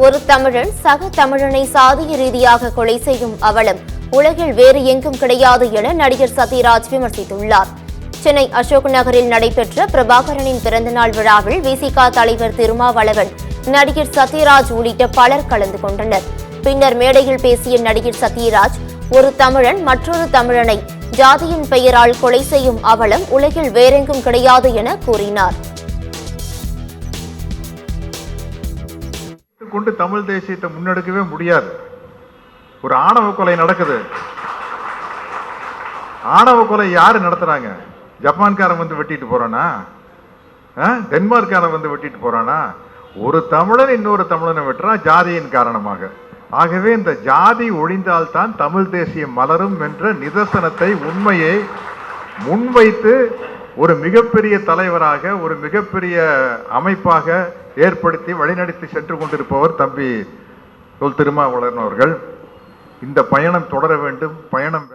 ஒரு தமிழன் சக தமிழனை சாதிய ரீதியாக கொலை செய்யும் அவலம் உலகில் வேறு எங்கும் கிடையாது என நடிகர் சத்யராஜ் விமர்சித்துள்ளார். சென்னை அசோக் நகரில் நடைபெற்ற பிரபாகரனின் பிறந்தநாள் விழாவில் விசிக தலைவர் திருமாவளவன், நடிகர் சத்யராஜ் உள்ளிட்ட பலர் கலந்து கொண்டனர். பின்னர் மேடையில் பேசிய நடிகர் சத்யராஜ், ஒரு தமிழன் மற்றொரு தமிழனை ஜாதியின் பெயரால் கொலை செய்யும் அவலம் உலகில் வேறெங்கும் கிடையாது என கூறினார். கொண்டு தமிழ் தேசியத்தை முன்னெடுக்கவே முடியாது. ஒரு ஆணவ கொலை நடக்குது. ஆணவ கொலை யாரு நடத்துறாங்க? ஜப்பான்காரன் வந்து வெட்டிட்டு போறானா? டென்மார்க்காரன் வந்து வெட்டிட்டு போறானா? ஒரு தமிழன் இன்னொரு தமிழனை வெட்டுறான் ஜாதியின் காரணமாக. ஆகவே இந்த ஜாதி ஒழிந்தால்தான் தமிழ் தேசியம் மலரும் என்ற நிதர்சனத்தை, உண்மையை முன்வைத்து ஒரு மிகப்பெரிய தலைவராக, ஒரு மிகப்பெரிய அமைப்பாக ஏற்படுத்தி வழிநடத்தி சென்று கொண்டிருப்பவர் தம்பி தொல் திருமாவளவன் அவர்கள். இந்த பயணம் தொடர வேண்டும். பயணம்